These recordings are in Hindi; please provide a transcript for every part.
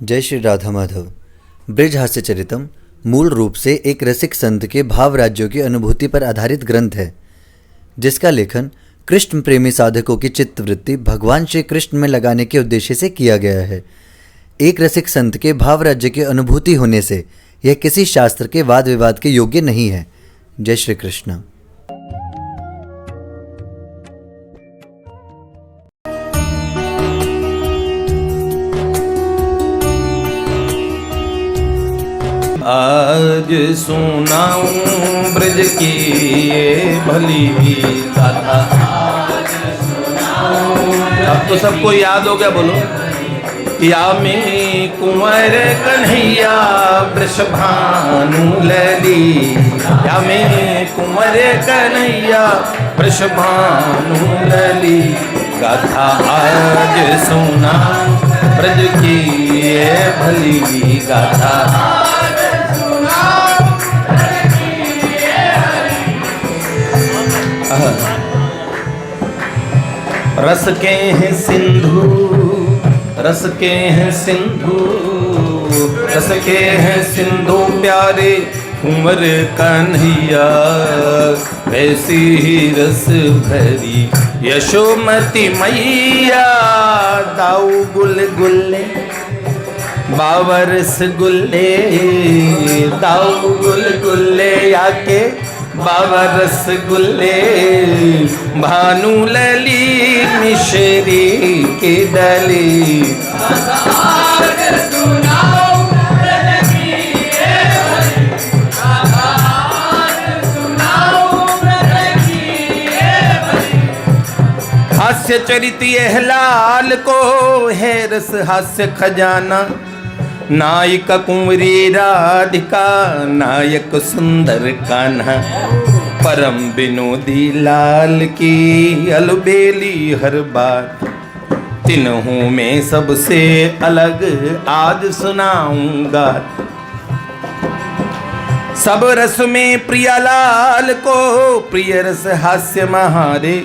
जय श्री राधा माधव। ब्रिज हास्य चरितम मूल रूप से एक रसिक संत के भाव राज्यों की अनुभूति पर आधारित ग्रंथ है, जिसका लेखन कृष्ण प्रेमी साधकों की चित्तवृत्ति भगवान श्री कृष्ण में लगाने के उद्देश्य से किया गया है। एक रसिक संत के भाव राज्य की अनुभूति होने से यह किसी शास्त्र के वाद विवाद के योग्य नहीं है। जय श्री कृष्ण। आज सुनाऊं ब्रज की ये भली गाथा। अब तो सबको याद हो गया, बोलो। या में कुंवर कन्हैया वृषभानु लली, या में कुंवर कन्हैया वृषभानु लली, गाथा आज सुनाऊं ब्रज की ये भली गाथा। रस के हैं सिंधु, रस के हैं सिंधु, रस के हैं सिंधु प्यारे कुंवर कन्हैया, वैसी ही रस भरी यशोमती मैया। दाऊ गुलगुल्ले बाबा रसगुल्ले, दाऊ गुलगुल्ले आके बाबा रसगुल्ले, भानु लली मिश्री की डली। हास्य चरित यह लाल को है रस हास्य खजाना, नायिका कुंवरी राधिका, नायक सुंदर कान्हा, परम विनोदी लाल की अलबेली हर बात। तीनों में सबसे अलग आज सुनाऊंगा, सब रस में प्रिया लाल को प्रिय रस हास्य महारे,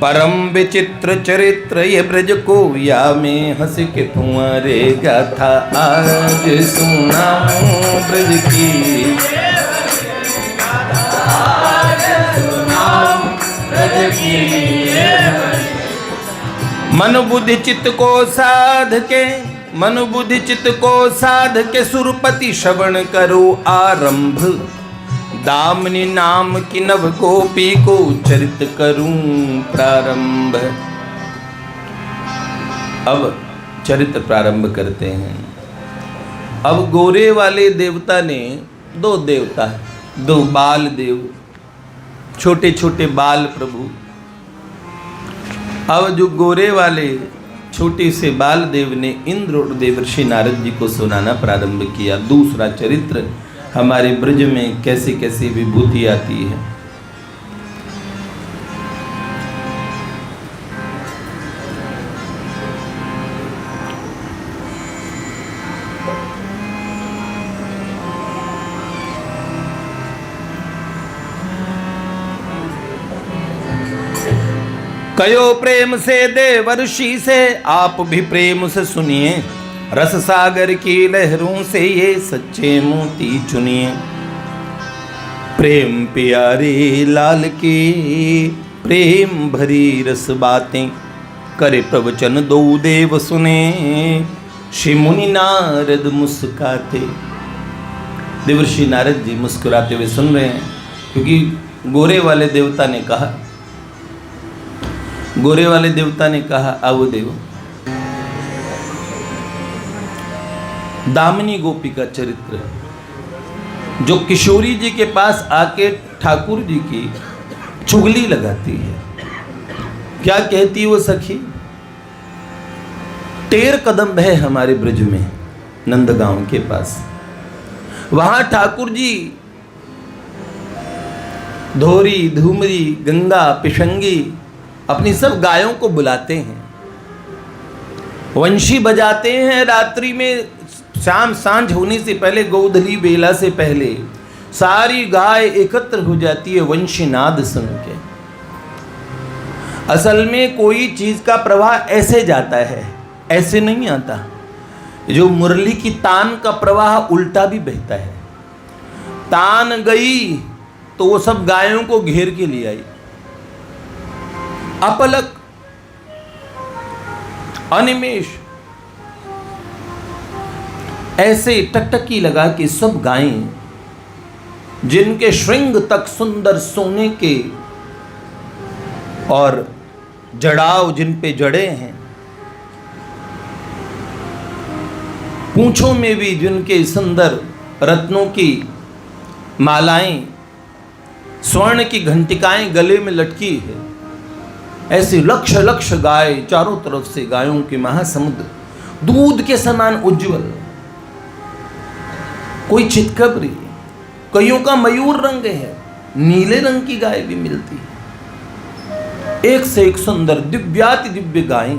परम विचित्र चरित्र ये ब्रज को या में हंस के तुम्हारे गाथा आज सुनाऊं ब्रज की। मन बुद्धि चित्त को साध के, मन बुद्धि चित्त को साध के सुरपति श्रवण करो आरंभ, दामिनी नाम की नव गोपी को चरित करूं प्रारंभ। अब चरित्र प्रारंभ करते हैं। अब गोरे वाले देवता ने, दो देवता, दो बाल देव, छोटे छोटे बाल प्रभु। अब जो गोरे वाले छोटे से बाल देव ने इंद्र और देवर्षि नारद जी को सुनाना प्रारंभ किया। दूसरा चरित्र हमारे ब्रज में कैसी कैसी विभूति आती है। कयो प्रेम से देवर्षि से, आप भी प्रेम से सुनिए, रस सागर की लहरों से ये सच्चे मोती चुनिए। प्रेम प्यारे लाल की प्रेम भरी रस बातें, करे प्रवचन दो देव सुने, श्री मुनि नारद मुस्काते। देवर्षि नारद जी मुस्कुराते हुए सुन रहे हैं, क्योंकि गोरे वाले देवता ने कहा, गोरे वाले देवता ने कहा, आओ देव, दामिनी गोपी का चरित्र, जो किशोरी जी के पास आके ठाकुर जी की चुगली लगाती है। क्या कहती वो सखी? 13 कदम है हमारे ब्रज में, नंदगांव के पास, वहां ठाकुर जी धोरी, धूमरी, गंगा, पिशंगी अपनी सब गायों को बुलाते हैं, वंशी बजाते हैं। रात्रि में शाम सांझ होने से पहले, गोधली बेला से पहले सारी गाय एकत्र हो जाती है वंशी नाद सुन के। असल में कोई चीज का प्रवाह ऐसे जाता है, ऐसे नहीं आता। जो मुरली की तान का प्रवाह उल्टा भी बहता है। तान गई तो वो सब गायों को घेर के ले आई, अपलक अनिमेष ऐसे टकटकी लगा कि सब गायें जिनके श्रृंग तक सुंदर सोने के और जड़ाव जिन पे जड़े हैं, पूंछों में भी जिनके सुंदर रत्नों की मालाएं, स्वर्ण की घंटिकाएं गले में लटकी है, ऐसे लक्ष लक्ष गाय, चारों तरफ से गायों के महासमुद्र, दूध के समान उज्जवल, कोई चितकबरी, कईयों का मयूर रंग है, नीले रंग की गाय भी मिलती है। एक से एक सुंदर दिव्याति दिव्य गायें,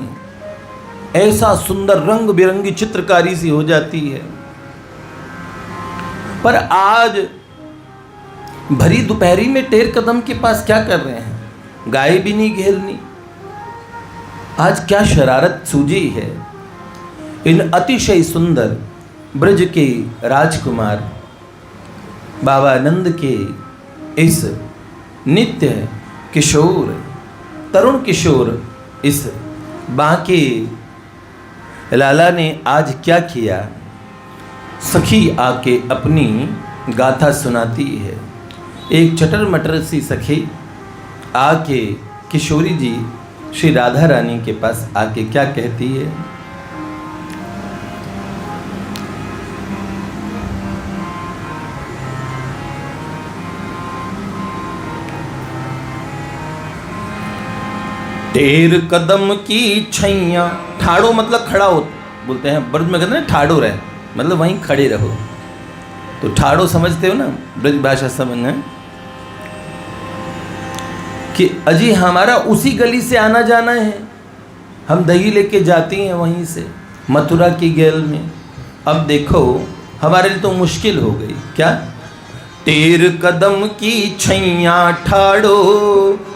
ऐसा सुंदर रंग बिरंगी चित्रकारी सी हो जाती है। पर आज भरी दोपहरी में टेर कदम के पास क्या कर रहे हैं? गाय भी नहीं घेरनी। आज क्या शरारत सूझी है इन अतिशय सुंदर ब्रज के राजकुमार बाबा नंद के इस नित्य किशोर, तरुण किशोर, इस बांके लाला ने आज क्या किया? सखी आके अपनी गाथा सुनाती है। एक चटर मटर सी सखी आके किशोरी जी श्री राधा रानी के पास आके क्या कहती है? टेर कदम की छैया, ठाड़ो मतलब खड़ा हो बोलते हैं, ब्रज में कहते हैं ठाड़ो रहे, मतलब वहीं खड़े रहो। तो ठाड़ो समझते हो ना, ब्रज भाषा समझना कि अजी हमारा उसी गली से आना जाना है, हम दही लेके जाती हैं वहीं से मथुरा की गेल में। अब देखो हमारे लिए तो मुश्किल हो गई। क्या? टेर कदम की छैया ठाड़ो,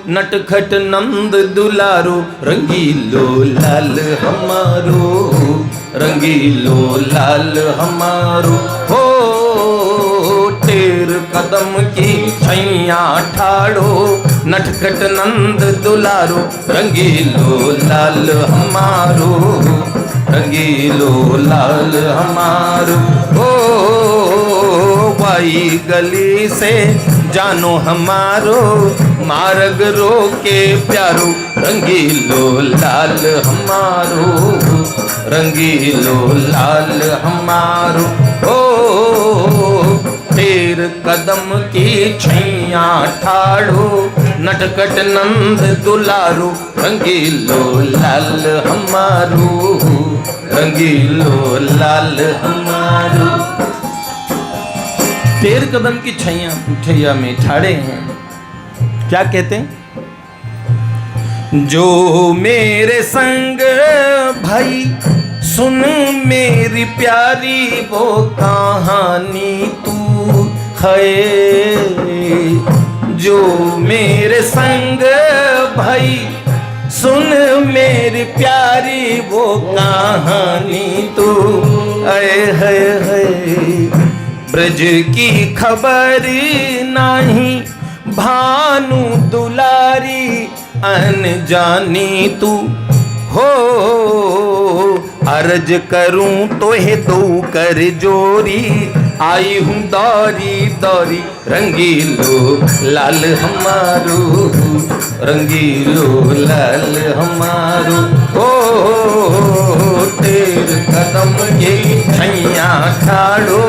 नटखट नंद दुलारो, रंगीलो लाल हमारो, रंगीलो लाल हमारो। हो टेर कदम की छैया ठाड़ो, नटखट नंद दुलारो, रंगीलो लाल हमारो, रंगीलो लाल हमारो। ओ वाई गली से जानो हमारो, मार्ग रोके प्यारो, रंगीलो लाल हमारो, रंगीलो लाल हमारो। ओ टेर कदम की छैया ठाड़ो, नटखट नंद दुलारो, रंगीलो लाल हमारो, रंगीलो लाल हमारो। टेर कदम की छैया में ठाड़े हैं, क्या कहते हैं? जो मेरे संग भाई सुन मेरी प्यारी वो कहानी तू है, जो मेरे संग भाई सुन मेरी प्यारी वो कहानी तू है। ब्रज की खबर नहीं भानु दुलारी, अनजानी तू हो। अर्ज करूं तो हे दो कर जोरी, आई हूँ दौरी दौरी, रंगीलो लाल हमारो, रंगीलो लाल हमारो। ओ तेर कदम के छैया ठाड़ो,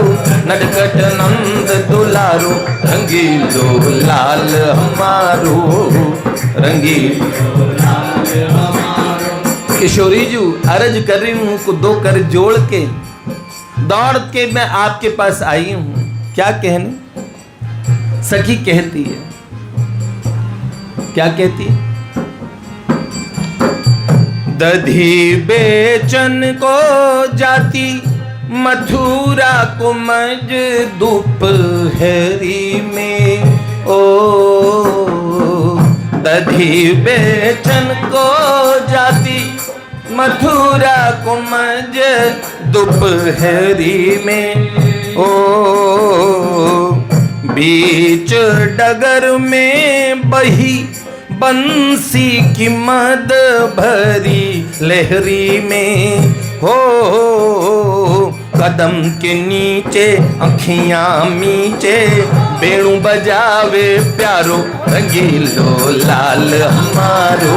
नटखट नंद दुलारो, रंगीलो लाल हमारो, रंगीलो लाल हमारो। किशोरी जी अर्ज कर रही हूँ को दो कर जोड़ के, दौड़ के मैं आपके पास आई हूं। क्या कहने? सखी कहती है, क्या कहती है? दधी बेचन को जाती मथुरा को मज दोपहरी में, ओ दधी बेचन को जाती मथुरा को मज दोपहरी में ओ बीच डगर में बही बंसी की मद भरी लहरी में हो कदम के नीचे अखियां मीचे बेणु बजावे प्यारो रंगीलो लाल हमारो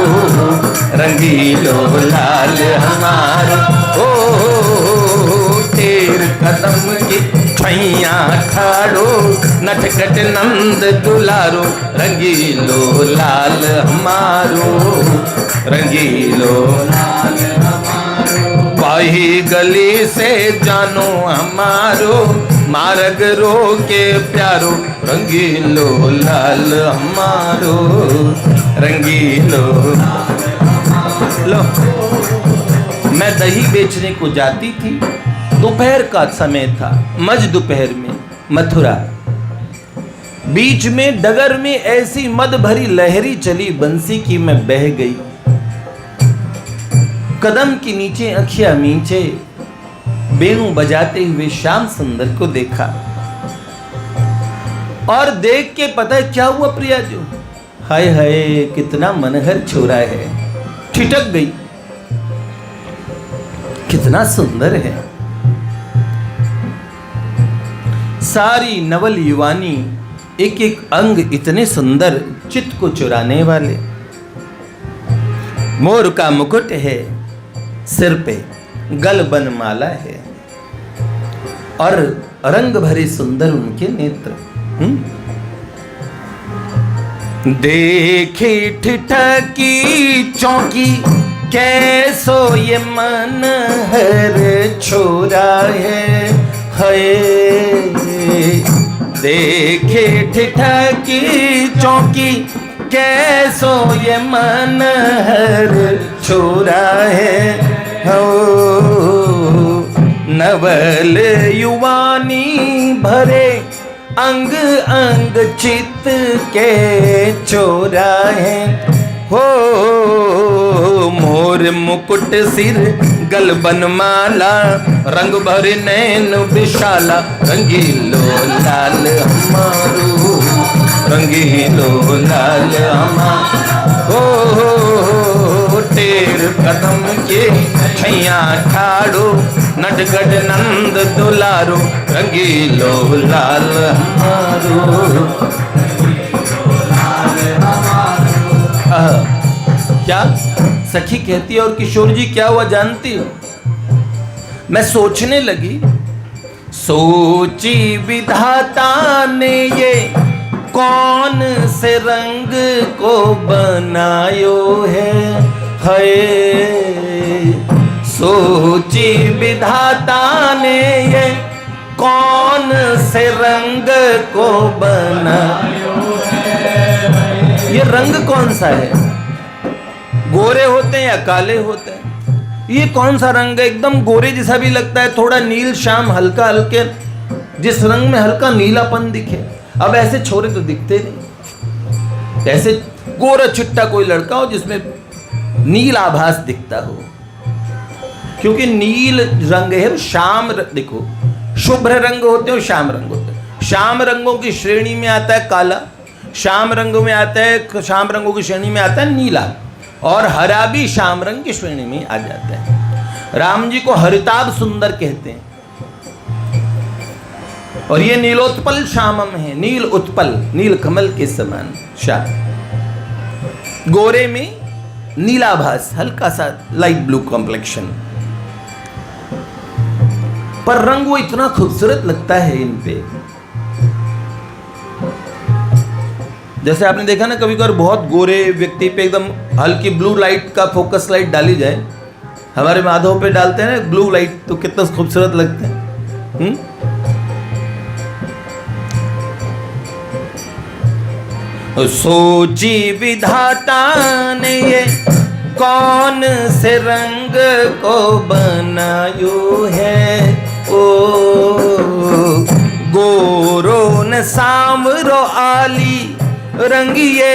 रंगीलो लाल हमारो ओ तेर कदम की छैया खाड़ो नटखट नंद दुलारो रंगीलो लाल हमारो रंगीलो लाल हमारो पाही गली से जानो हमारो मार्ग रो के प्यारो रंगीलो लाल हमारो रंगीलो लो। मैं दही बेचने को जाती थी, दोपहर का समय था, मज दोपहर में मथुरा। बीच में डगर में ऐसी मद भरी लहरी चली बंसी की मैं बह गई। कदम के नीचे अखियां मींचे बेणु बजाते हुए श्याम सुंदर को देखा और देख के पता है क्या हुआ प्रिया जो, हाय हाय कितना मनहर छोरा है, ठिठक गई, कितना सुंदर है। सारी नवल युवानी एक एक अंग इतने सुंदर, चित्त को चुराने वाले। मोर का मुकुट है, सिर पे गलबन माला है और रंग भरे सुंदर उनके नेत्र। देखी ठिठकी चौकी कैसो ये मन हर छोरा है, देखे ठिठकी चौकी कैसो ये मन हर छोरा है हो नवल युवानी भरे अंग अंग चित के चोरा है हो मोर मुकुट सिर गलबन माला रंग भरे नैन विशाला रंगीलो लाल हमारो रंगीलो लाल हमारो हो टेर कदम के छैया ठाड़ो नटगढ़ नंद दुलारो रंगीलो लाल हमारो। क्या सखी कहती है और किशोर जी क्या हुआ जानती हो? मैं सोचने लगी, सोची विधाता ने ये कौन से रंग को बनायो है सोची विधाता ने ये कौन से रंग को बनायो है। ये रंग कौन सा है? गोरे होते हैं या काले होते हैं? ये कौन सा रंग है? एकदम गोरे जैसा भी लगता है, थोड़ा नील शाम हल्का हल्के, जिस रंग में हल्का नीलापन दिखे। अब ऐसे छोरे तो दिखते नहीं, ऐसे गोरा चिट्टा कोई लड़का हो जिसमें नील आभास दिखता हो, क्योंकि नील रंग है श्याम। देखो शुभ्र रंग होते हैं और श्याम रंग होते हैं। श्याम रंगों की श्रेणी में आता है काला, श्याम रंगों में आता है, श्याम रंगों की श्रेणी में आता है नीला, और हरा भी श्याम रंग की श्रेणी में आ जाता है। राम जी को हरिताभ सुंदर कहते हैं और ये नीलोत्पल श्यामम है, नील उत्पल, नील कमल के समान श्याम। गोरे में नीलाभास, हल्का सा लाइट ब्लू कॉम्प्लेक्शन, पर रंग वो इतना खूबसूरत लगता है इन पे। जैसे आपने देखा ना कभी कभी बहुत गोरे व्यक्ति पे एकदम हल्की ब्लू लाइट का फोकस लाइट डाली जाए, हमारे माधव पे डालते हैं ना ब्लू लाइट, तो कितना खूबसूरत लगते हैं। सोची विधाता ने ये कौन से रंग को बनायो है, ओ गोरो न सांवरो आली रंगिए,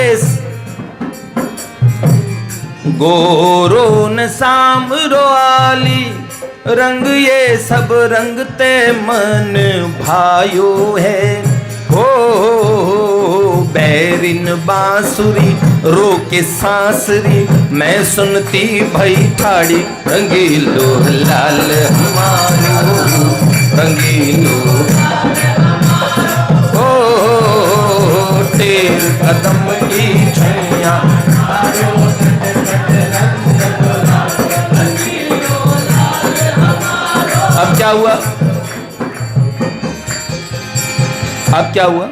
गोरो न सांवरो आली रंग ये सब रंगते मन भायो है। हो बैरिन बांसुरी रोके सांसरी, मैं सुनती भई ठाड़ी रंगीलो लाल हमारो रंगीलो। हो तेर कदम की छैया, अब क्या हुआ? अब क्या हुआ?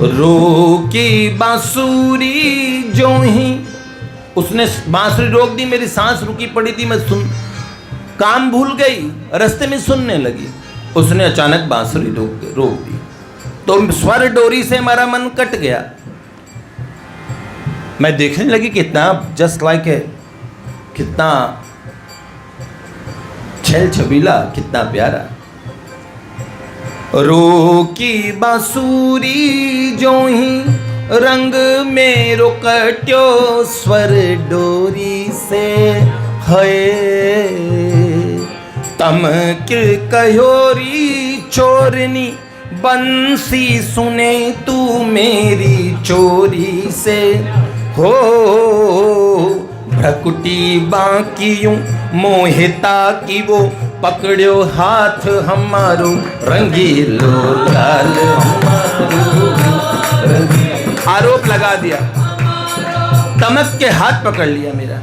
रोकी बांसुरी जो ही, उसने बांसुरी रोक दी, मेरी सांस रुकी पड़ी थी, मैं सुन काम भूल गई, रास्ते में सुनने लगी। उसने अचानक बांसुरी रोक दी तो स्वर डोरी से हमारा मन कट गया। मैं देखने लगी कितना जस्ट लाइक है, कितना छेल छबीला, कितना प्यारा। रोकी बांसुरी जो ही रंग मेरो कट्यो स्वर डोरी से है। तमक कहोरी चोरनी बंसी सुने तू मेरी चोरी से। हो भ्रकुटी बांकियूं मोहिता की वो पकड़ो हाथ हमारो रंगीलो लाल हमारो। आरोप लगा दिया, तमक के हाथ पकड़ लिया मेरा,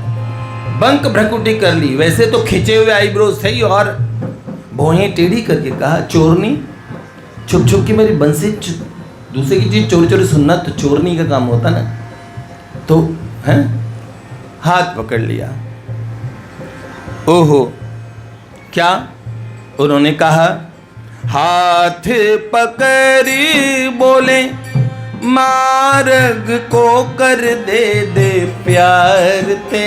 बंक भ्रकुटी कर ली। वैसे तो खिंचे हुए आईब्रोज थे और भौहें टेढ़ी करके कहा, चोरनी छुप छुप की मेरी बंसी, दूसरे की चीज चोरी चोरी सुनना तो चोरनी का काम होता ना। तो हैं हाथ पकड़ लिया। ओहो क्या? उन्होंने कहा, हाथ पकड़ी बोले मार्ग को कर दे दे प्यार ते।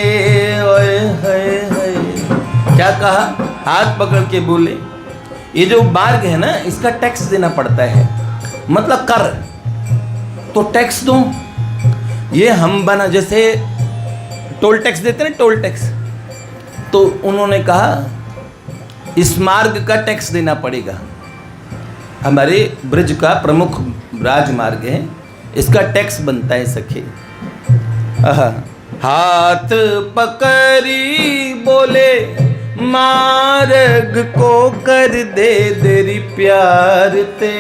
ओए हाय हाय। क्या कहा? हाथ पकड़ के बोले, ये जो मार्ग है ना, इसका टैक्स देना पड़ता है, मतलब कर, तो टैक्स दो। ये हम बना, जैसे टोल टैक्स देते ना, टोल टैक्स, तो उन्होंने कहा इस मार्ग का टैक्स देना पड़ेगा। हमारे ब्रज का प्रमुख राजमार्ग है, इसका टैक्स बनता है सखी। हाथ पकड़ी बोले मार्ग को कर दे देरी प्यार ते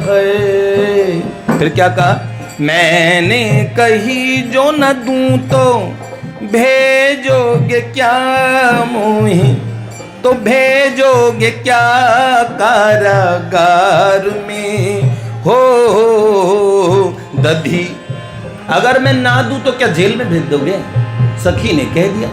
है। फिर क्या कहा? मैंने कही जो न दूं तो भेजोगे क्या मोही, तो भेजोगे क्या कारागार में। हो दधी, अगर मैं ना दूं तो क्या जेल में भेज दोगे? सखी ने कह दिया।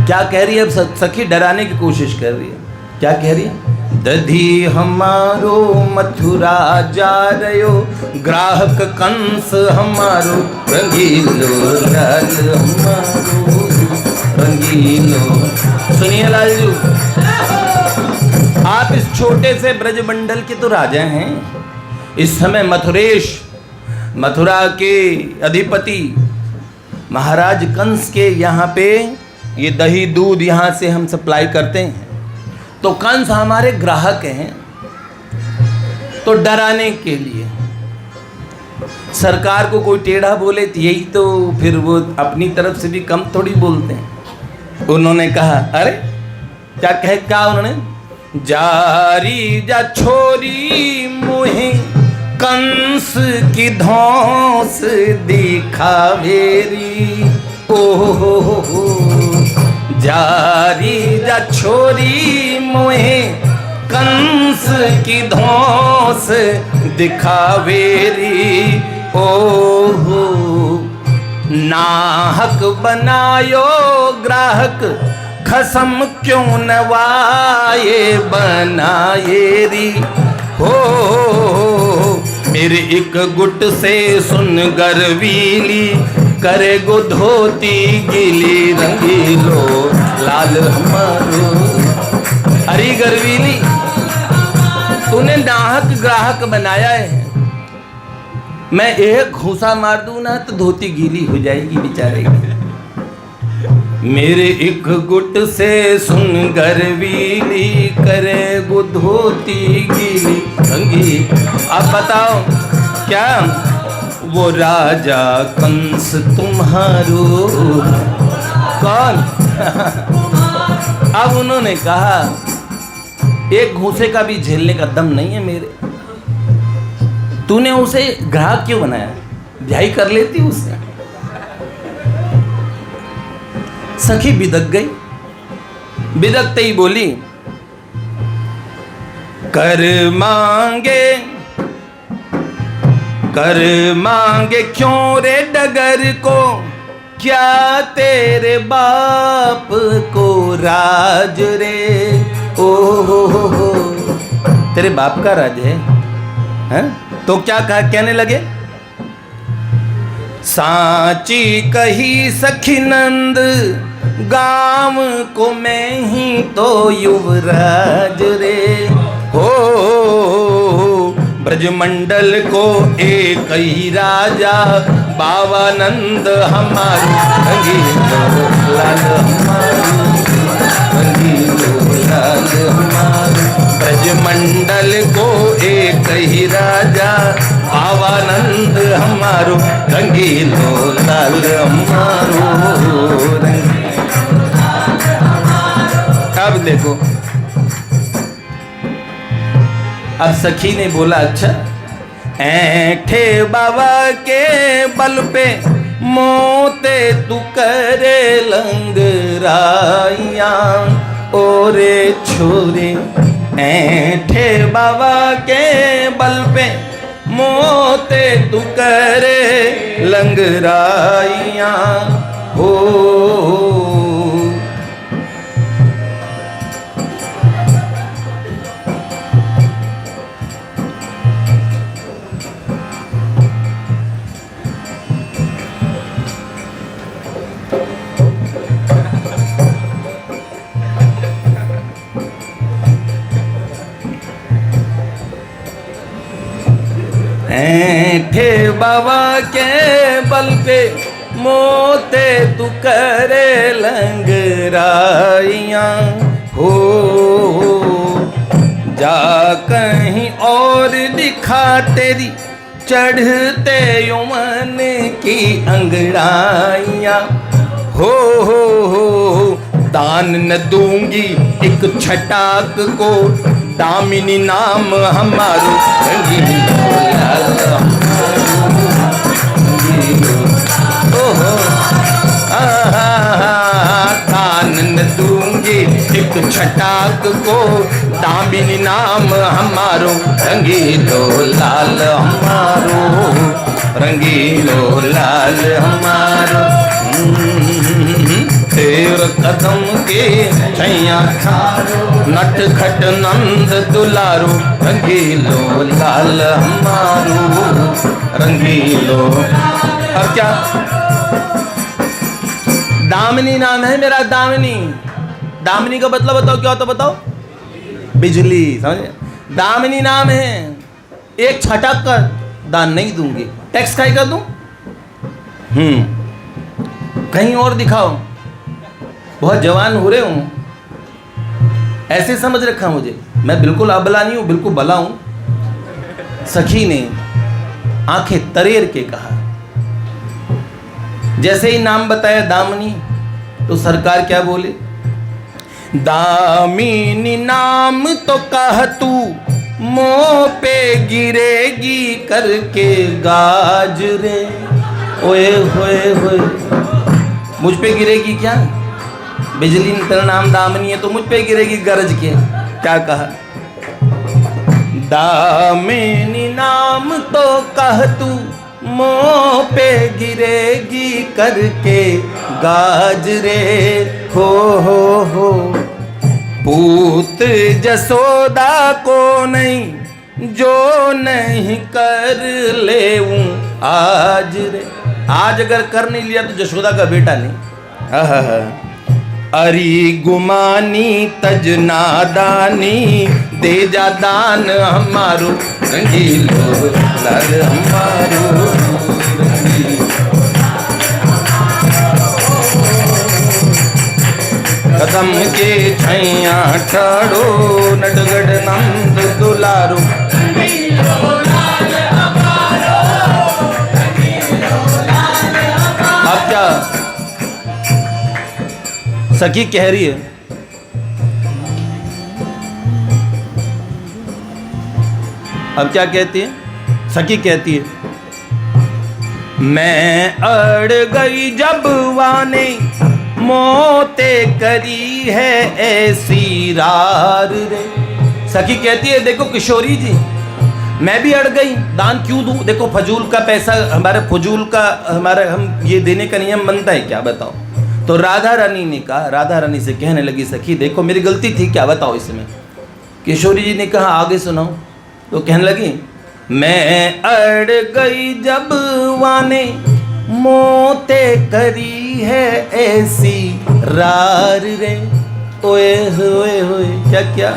क्या कह रही है अब? सखी डराने की कोशिश कर रही है। क्या कह रही है? दधी हमारो मथुरा जा रयो, ग्राहक कंस हमारो रंगीलो लाल हमारो रंगीलो। सुनिए लालजू, आप इस छोटे से ब्रजमंडल के तो राजा हैं। इस समय मथुरेश, मथुरा के अधिपति महाराज कंस के यहाँ पे ये दही दूध यहाँ से हम सप्लाई करते हैं, तो कंस हमारे ग्राहक हैं। तो डराने के लिए सरकार को कोई टेढ़ा बोले तो यही तो फिर वो अपनी तरफ से भी कम थोड़ी बोलते हैं। उन्होंने कहा, अरे क्या उन्होंने? जारी जा छोरी मुहे कंस की धौंस दिखावेरी। ओहो जारी जा छोरी मोहे कंस की धौंस दिखावेरी। ओहो नाहक बनायो ग्राहक खसम क्यों नवाए बनाएरी। हो मेरे एक गुट से सुन गर्वीली, करे गो धोती गीली रंगीलो लाल हमारो। अरे गर्वीली, तूने नाहक ग्राहक बनाया है, मैं एक घूसा मार दूं ना तो धोती गीली हो जाएगी बेचारे की। मेरे एक गुट से सुन गरवीली करे गुधोती गीली रंगी। अब बताओ क्या वो राजा कंस तुम्हारो कौन? अब उन्होंने कहा एक घूसे का भी झेलने का दम नहीं है मेरे। तूने उसे ग्राहक क्यों बनाया? ब्याही कर लेती उससे। सखी बिदक गई। बिदकते ही बोली कर मांगे क्यों रे डगर को, क्या तेरे बाप को राज रे। ओ हो तेरे बाप का राज है? तो क्या कहने लगे? सांची कही सखी नंद, गांव को मैं ही तो युवराज रे। हो ब्रजमंडल को एक ही राजा, बावानंद हमारो रंगीलो लाल हमारो, रंगीलो लाल हमारो। ब्रजमंडल को एक ही राजा, बावानंद हमारो रंगीलो लाल हमारो। अब देखो, अब सखी ने बोला अच्छा ऐठे बाबा के बल पे मोते तू करे लंगराइया। ओरे छोरे ऐठे बाबा के बल पे मोते तू करे लंगराइया। हो ऐठे बाबा के बल पे मोते तू करे लंगराइया। हो जा कहीं और दिखा तेरी चढ़ते यौवन की अंगड़ाइया। हो दान न दूंगी एक छटाक को, दामिनी नाम हमारो रंगीलो लाल दान न दूंगी एक छटाक को, दामिनी नाम हमारो रंगीलो लाल हमारो, रंगीलो लाल हमारो। तेर कदम के छैया खारो, नट खट नंद दुलारो रंगीलो लाल हमारो, रंगीलो। अब क्या? दामिनी नाम है मेरा, दामिनी। दामिनी का मतलब बताओ क्या होता बताओ? बिजली, समझे? दामिनी नाम है। एक छटक कर दान नहीं दूंगी। टैक्स खाई कर दूं? कहीं और दिखाओ। बहुत जवान हो रहे हूं, ऐसे समझ रखा मुझे। मैं बिल्कुल अबला नहीं हूं, बिल्कुल भला हूं। सखी ने आंखें तरेर के कहा। जैसे ही नाम बताया दामिनी, तो सरकार क्या बोले? दामिनी नाम तो कह तू, मुंह पे गिरेगी करके गाज रे। ओए होए होए, मुझ पे गिरेगी क्या? बिजली तेरा नाम दामिनी है तो मुझ पे गिरेगी गरज के। क्या कहा? दामिनी नाम तो कह तू, मुंह पे गिरेगी करके गाज रे। हो पूत जसोदा को नहीं, जो नहीं कर लेऊं आज रे। आज अगर कर नहीं लिया तो जसोदा का बेटा नहीं। अरी गुमानी तज नादानी, दे जा दान हमारो रंगीलो लाल हमारो। कदम के छैया ठाड़ो नटगढ़ नंद दुलारो। अब क्या सखी कह रही है, अब क्या कहती है? सखी कहती है, मैं अड़ गई जब वाने मोते करी है ऐसी रार रे। सखी कहती है, देखो किशोरी जी, मैं भी अड़ गई, दान क्यों दूं? देखो फजूल का पैसा हमारे फजूल का हमारा हम ये देने का नियम बनता है क्या, बताओ? तो राधा रानी ने कहा, राधा रानी से कहने लगी, सखी देखो मेरी गलती थी, क्या बताओ इसमें? किशोरी जी ने कहा, आगे सुनाओ। तो कहने लगी, मैं अड़ गई जब वाने मोते करी है ऐसी रार रे। ओए होए होए, क्या क्या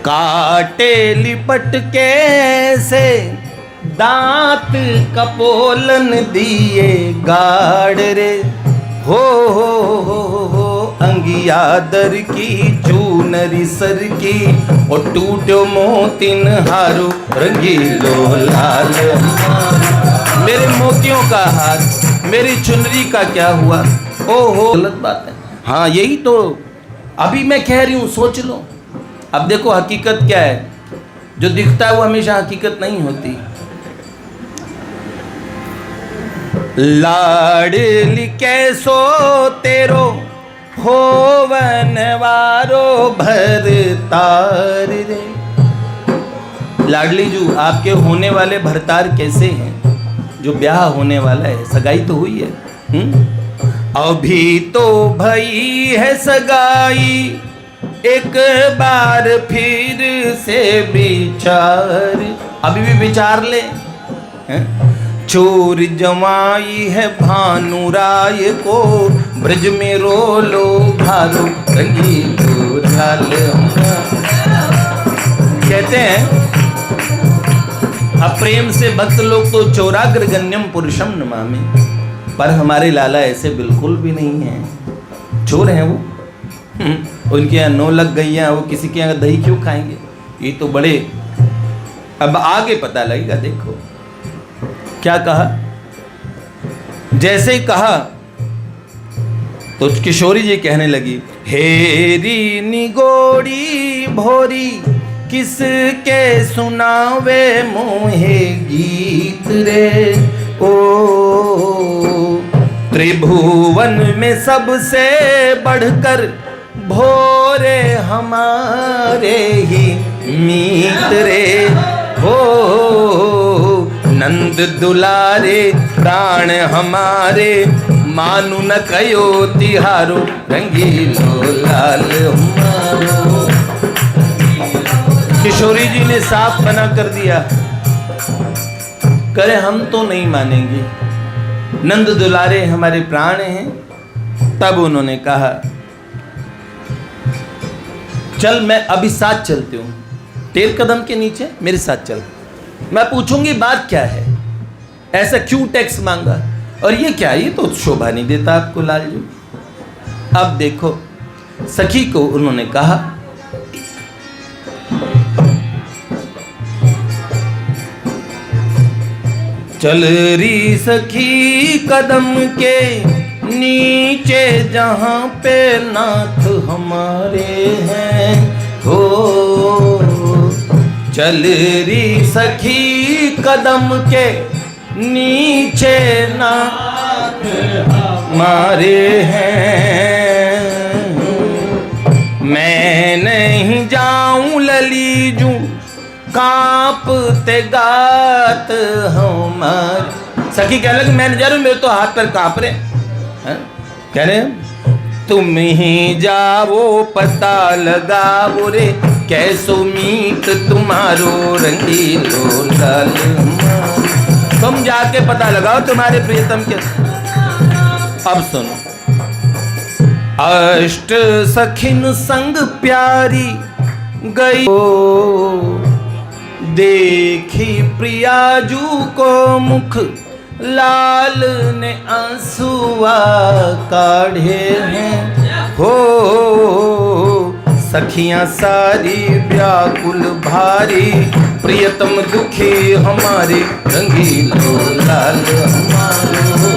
काटे लिपट के से दांत कपोलन दिए गाड़ रे। हो अंगियादर की चूनरी सर की और टूटो मोतिन हारो रंगीलो लाल। मेरे मोतियों का हार, मेरी चुनरी का क्या हुआ? ओहो, गलत बात है। हाँ यही तो अभी मैं कह रही हूँ, सोच लो। अब देखो हकीकत क्या है, जो दिखता है वो हमेशा हकीकत नहीं होती। लाडली कैसो तेरो होवन वारो भर तार रे। लाडली जू, आपके होने वाले भरतार कैसे हैं? जो ब्याह होने वाला है, सगाई तो हुई है। अभी तो भई है सगाई, एक बार फिर से विचार। अभी भी विचार ले। चोर जमाई है भानु राय को, ब्रज में रोलो भारो रंगीलो लाल। कहते हैं अप्रेम से भक्त लोग तो चोराग्रगण्यम पुरुषम नमामि, पर हमारे लाला ऐसे बिल्कुल भी नहीं हैं। चोर हैं वो। उनके यहाँ 9 लग गई हैं, वो किसी के यहाँ दही क्यों खाएंगे? ये तो बड़े, अब आगे पता लगेगा। देखो क्या कहा, जैसे ही कहा तो किशोरी जी कहने लगी, हेरी निगोड़ी भोरी किसके सुनावे मोहे गीत रे। ओ त्रिभुवन में सबसे बढ़कर भोरे हमारे ही मीत रे। हो नंद दुलारे प्राण हमारे, मानु न कयो तिहारो रंगीलो लाल हमारो। किशोरी जी ने साफ मना कर दिया, करे हम तो नहीं मानेंगे, नंद दुलारे हमारे प्राण हैं। तब उन्होंने कहा, चल मैं अभी साथ चलती हूँ, तेरे कदम के नीचे मेरे साथ चल, मैं पूछूंगी बात क्या है, ऐसा क्यों टैक्स मांगा, और ये क्या, ये तो शोभा नहीं देता आपको लालजू। अब देखो सखी को उन्होंने कहा, चल री सखी कदम के नीचे जहां पे नाथ हमारे हैं। हो चल री सखी कदम के नीचे नाथ हमारे हैं। मैं नहीं जाऊं ललीजू कांपते गात हमारे। सखी कह लगी, मैं नहीं जा रही, मेरे तो हाथ पर कांप रहे। कह रहे तुम ही जाओ पता लगाओ रे, कैसो मीत तुम्हारो रंगीलो लाल। तुम जाके पता लगाओ तुम्हारे प्रियतम के। अब सुनो, अष्ट सखिन संग प्यारी गई, देखी प्रियाजू को मुख लाल ने आंसुआ काढ़े हैं हो। सखियां सारी व्याकुल भारी, प्रियतम दुखी हमारे, रंगीलो लाल हमारो।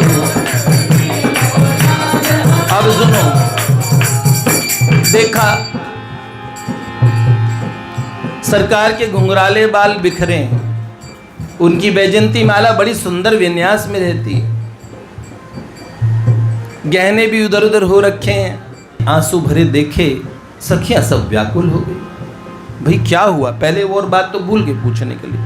अब सुनो, देखा सरकार के घुंघराले बाल बिखरे हैं, उनकी वैजंती माला बड़ी सुंदर विन्यास में रहती है, गहने भी उधर उधर हो रखे हैं। आंसू भरे देखे, सखियां सब व्याकुल हो गई। भाई क्या हुआ? पहले वो और बात तो भूल के पूछने के लिए।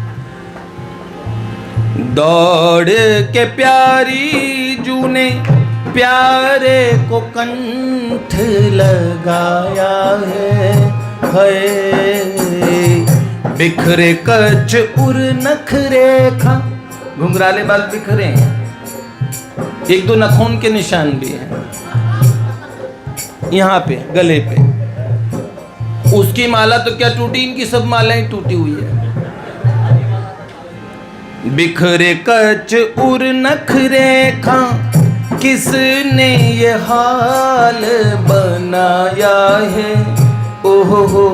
दौड़ के प्यारी जू ने प्यारे को कंठ लगाया है, बिखरे कच उर नखरे खा। घुंघराले बाल बिखरे हैं, एक दो नखून के निशान भी हैं यहाँ पे गले पे। उसकी माला तो क्या टूटी, इनकी सब मालाएं टूटी हुई है। बिखरे कच उर नखरे खा, किसने ये हाल बनाया है, ओहो हो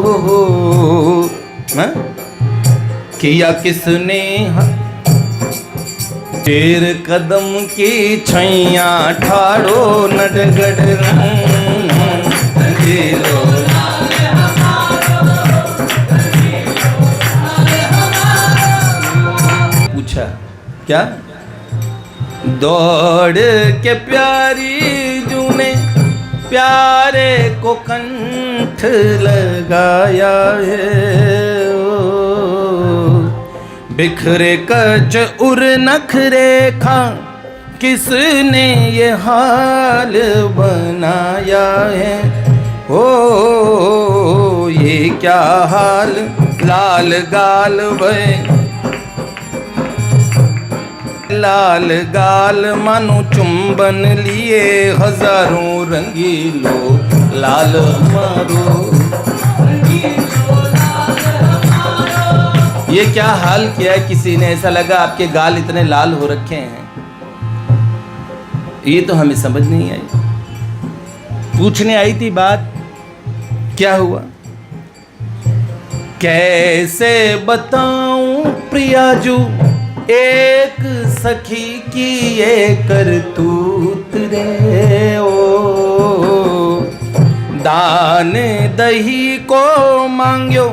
किया किसने। तेर कदम की छैया ठाड़ो नडगड पूछा क्या? दौड़ के प्यारी जू ने प्यारे को कंठ लगाया है, बिखरे कच उर नखरे खा, किसने ये हाल बनाया है, ओ ये क्या हाल। लाल गाल भय लाल गाल मानो चुंबन लिए, हजारों रंगीलो लाल हमारो। ये क्या हाल किया है किसी ने, ऐसा लगा आपके गाल इतने लाल हो रखे हैं। ये तो हमें समझ नहीं आई। पूछने आई थी बात, क्या हुआ? कैसे बताऊं प्रियाजू एक सखी की ये करतूत रे, ओ दान दही को मांग्यो,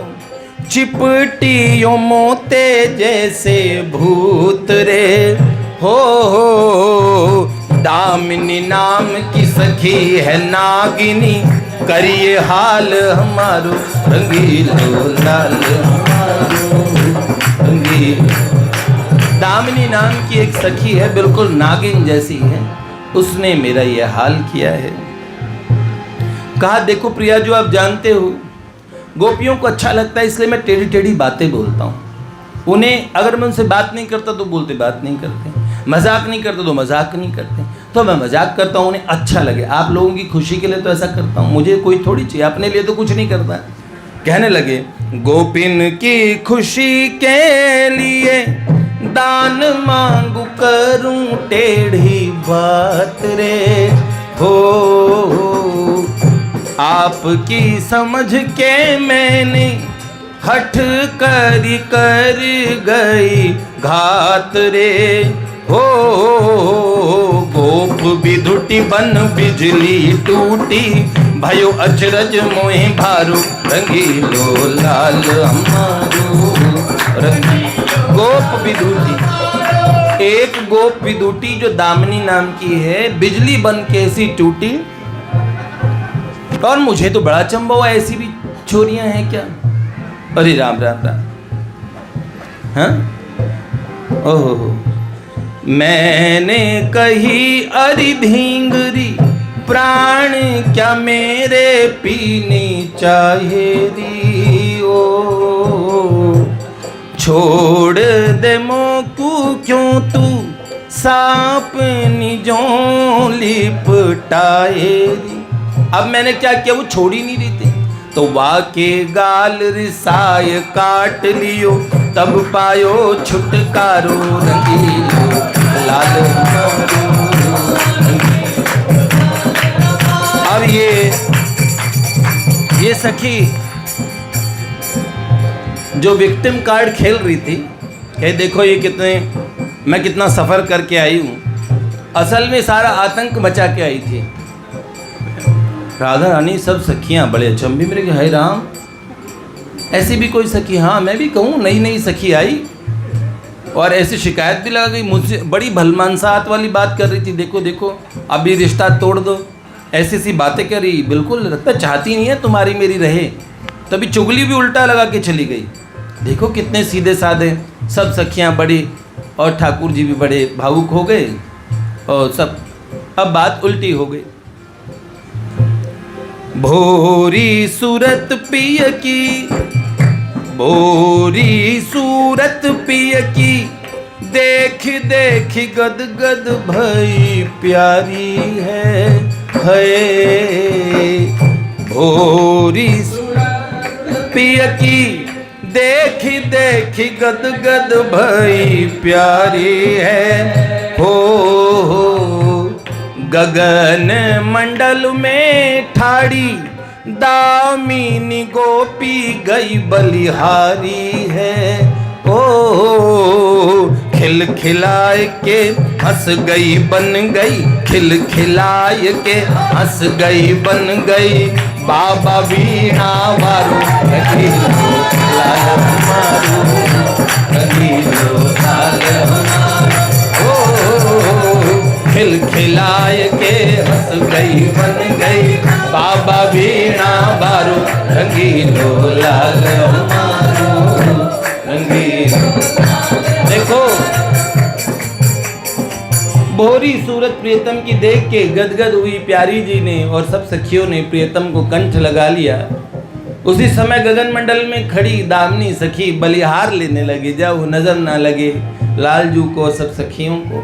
चिपटियों मोते जैसे भूत रे, हो दामिनी नाम की सखी है नागिनी, करिए हाल हमारो, रंगीलो लाल हमारो रंगीलो। दामिनी नाम की एक सखी है, बिल्कुल नागिन जैसी है, उसने मेरा यह हाल किया है। कहा देखो प्रिया, जो आप जानते हो गोपियों को अच्छा लगता है, इसलिए मैं टेढ़ी टेढ़ी बातें बोलता हूँ। उन्हें अगर मैं उनसे बात नहीं करता तो बोलते बात नहीं करते, मजाक नहीं करता तो मजाक नहीं करते, तो मैं मजाक करता हूँ उन्हें अच्छा लगे। आप लोगों की खुशी के लिए तो ऐसा करता हूँ, मुझे कोई थोड़ी चाहिए, अपने लिए तो कुछ नहीं करता। कहने लगे गोपिन की खुशी के लिए दान मांगू करूं टेढ़ी बात रे, हो आपकी समझ के मैंने हठ कर गई घात रे, हो गोप विदुटी बन बिजली टूटी, भयो अचरज मोहे भारो, रंगीलो लाल हमारो गोप विदुटी। एक गोप विदुटी जो दामिनी नाम की है, बिजली बन के ऐसी टूटी। और मुझे तो बड़ा चंबा हुआ, ऐसी भी छोरियां हैं क्या? अरे राम राम राम, हाँ ओहो। मैंने कही अरि धींगरी, प्राण क्या मेरे पीनी चाहिए, ओ छोड़ दे मोकू क्यों तू सांप निजों लिपटाएरी। अब मैंने क्या किया, वो छोड़ ही नहीं रही थी, तो वाके गाल रिसाय काट लियो, तब पायो छुटकारो, रंगीलो लाल हमारो। अब ये सखी जो विक्टिम कार्ड खेल रही थी, कहे देखो ये मैं कितना सफ़र करके आई हूँ, असल में सारा आतंक मचा के आई थी। राधा रानी सब सखियाँ बड़े अचंभे मेरे कि हाय राम, ऐसी भी कोई सखी? हाँ मैं भी कहूँ, नई नई सखी आई और ऐसी शिकायत भी लगा गई मुझसे, बड़ी भलमानसात वाली बात कर रही थी। देखो देखो अभी रिश्ता तोड़ दो, ऐसी सी बातें कर रही, बिल्कुल लगता चाहती नहीं है तुम्हारी मेरी रहे। तभी चुगली भी उल्टा लगा के चली गई। देखो कितने सीधे साधे, सब सखियाँ बड़ी और ठाकुर जी भी बड़े भावुक हो गए और सब, अब बात उल्टी हो गई। भोरी सूरत पिय की, भोरी सूरत पिय की, देख देख गद गद भई प्यारी है। भोरी सूरत पिय की, देख देख गद गद भई प्यारी है। हो गगन मंडल में ठाड़ी, दामिनी गोपी गई बलिहारी है। ओ खिल खिलाए के हंस गई बन गई, खिल खिलाए के हंस गई बन गई। बाबा वीणा वारो रखीलो लाल हमारो, रखीलो लाल हमारो। खिल खिलाए के हंस गई बन गई, बाबा वीणा वारो रंगीलो लाल हमारो, रंगीलो। देखो भोरी सूरत प्रियतम की देख के गदगद हुई प्यारी जी ने और सब सखियों ने प्रियतम को कंठ लगा लिया। उसी समय गगन मंडल में खड़ी दामिनी सखी बलिहार लेने लगी, जब नजर ना लगे लालजू को सब सखियों को,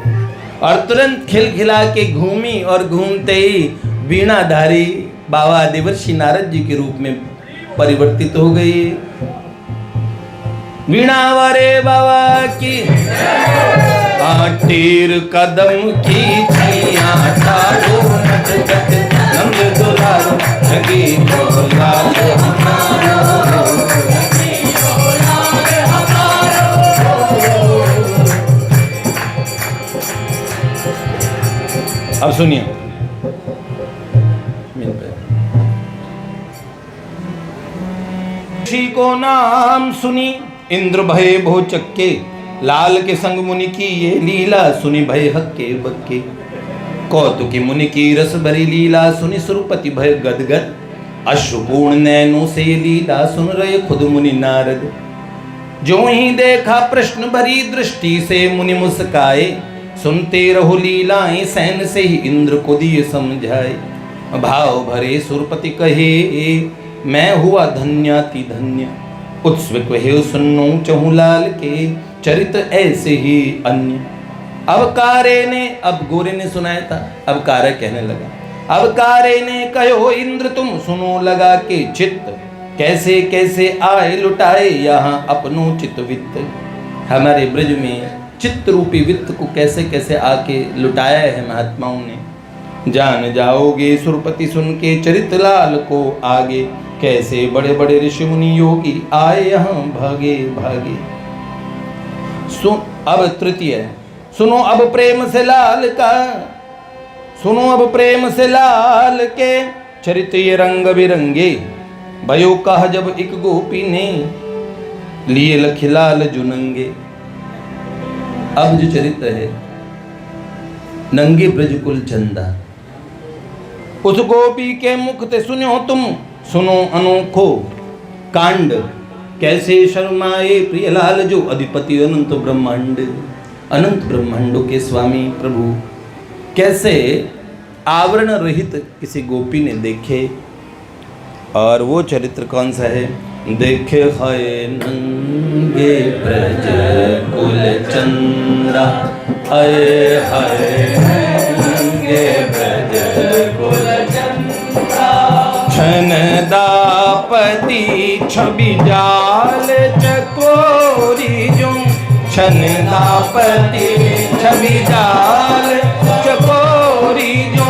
और तुरंत खिलखिला के घूमी और घूमते ही वीणाधारी बाबा देवर्षि नारद जी के रूप में परिवर्तित हो गई। वीणा वारे बाबा की, तीर कदम की छैया ठाडो नटखट नंद दुलारो, रंगीलो लाल हमारो, रंगीलो लाल हमारो। अब सुनिए, ऋषि को नाम सुनी इंद्र भय भो चक्के, लाल के संग मुनि की ये लीला सुनी भय हक्के बक्के। कौतुकी मुनि की रस भरी लीला सुनी सुरपति भय गदगद, अश्रुपूर्ण नैनों से ये लीला सुन रहे खुद मुनि नारद। जो ही देखा प्रश्न भरी दृष्टि से मुनि मुस्काए, सुनते रहो लीलाएं सैन से ही इंद्र को दिए समझाए। भाव भरे सुरपति कहे मैं हुआ धन्याति धन्य, उत्सुक है सुनो चहु लाल के चरित ऐसे ही अन्य। अब कारे ने, अब गोरे ने सुनाया था, अब कारे कहने लगा, अब कारे ने कहो इंद्र तुम सुनो लगा के चित्त, कैसे कैसे आए लुटाए यहाँ अपनो चित्त वित्त। हमारे ब्रज में चित्त रूपी वित्त को कैसे कैसे आके लुटाया है महात्माओं ने। जान जाओगे सुरपति सुन के चरित लाल को आगे, कैसे बड़े बड़े ऋषि मुनि योगी आए यहाँ भागे भागे। सुन अब तृतीय, सुनो अब प्रेम से लाल का, सुनो अब प्रेम से लाल के चरित ये रंग बिरंगे। भयो कहा जब एक गोपी ने लिए लखिलाल जुनंगे। अब जो चरित्र है नंगे ब्रजकुल चंदा, उस गोपी के मुख ते सुनो तुम, सुनो अनोखो कांड। कैसे शर्माए प्रियलाल जो अधिपति अनंत ब्रह्मांड, अनंत ब्रह्मांडों के स्वामी प्रभु कैसे आवरण रहित किसी गोपी ने देखे। और वो चरित्र कौन सा है? देखे है नंगे ब्रज कुल चंदा, आए हाय नंगे ब्रज कुल चंदा। छन दापति छवि जाल चकोरी जो, छनदापति छवि जाल चकोरी जो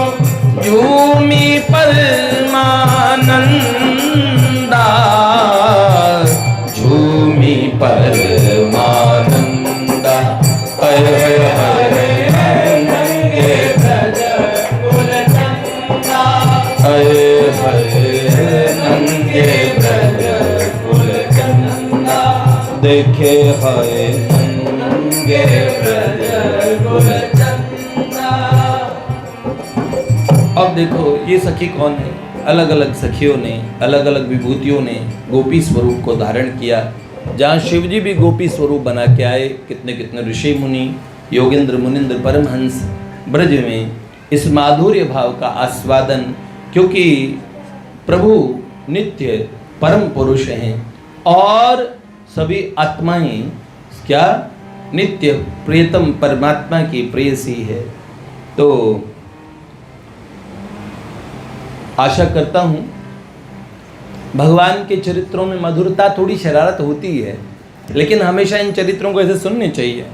झूमी परमानंदा झूमी परमानंदा हर हर हर नंगे ब्रज कुल चंदा हर हर नंगे ब्रज कुल चंदा देखे हाय नंगे ब्रज कुल चंदा। अब देखो ये सखी कौन है? अलग अलग सखियों ने अलग अलग विभूतियों ने गोपी स्वरूप को धारण किया। जहाँ शिवजी भी गोपी स्वरूप बना के आए, कितने कितने ऋषि मुनि योगेंद्र मुनिंद्र परमहंस ब्रज में इस माधुर्य भाव का आस्वादन, क्योंकि प्रभु नित्य परम पुरुष हैं और सभी आत्माएं क्या नित्य प्रियतम परमात्मा की प्रेयसी है। तो आशा करता हूँ भगवान के चरित्रों में मधुरता, थोड़ी शरारत होती है, लेकिन हमेशा इन चरित्रों को ऐसे सुनने चाहिए।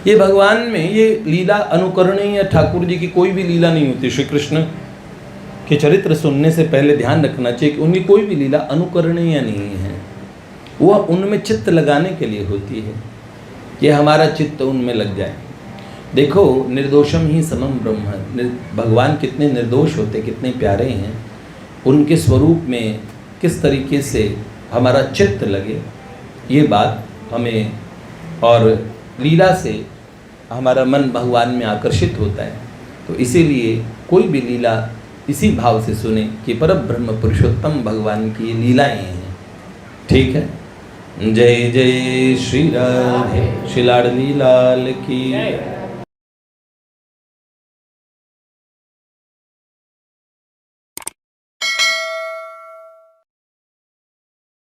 ये भगवान में ये लीला अनुकरणीय, ठाकुर जी की कोई भी लीला नहीं होती। श्री कृष्ण के चरित्र सुनने से पहले ध्यान रखना चाहिए कि उनकी कोई भी लीला अनुकरणीय नहीं है, वो उनमें चित्त लगाने के लिए होती है कि हमारा चित्त उनमें लग जाए। देखो निर्दोषम ही समम ब्रह्म, भगवान कितने निर्दोष होते, कितने प्यारे हैं, उनके स्वरूप में किस तरीके से हमारा चित्त लगे, ये बात हमें, और लीला से हमारा मन भगवान में आकर्षित होता है। तो इसीलिए कोई भी लीला इसी भाव से सुने कि परब्रह्म पुरुषोत्तम भगवान की लीलाएं हैं। ठीक है। जय जय श्री राधे, श्री लाडली लाल की।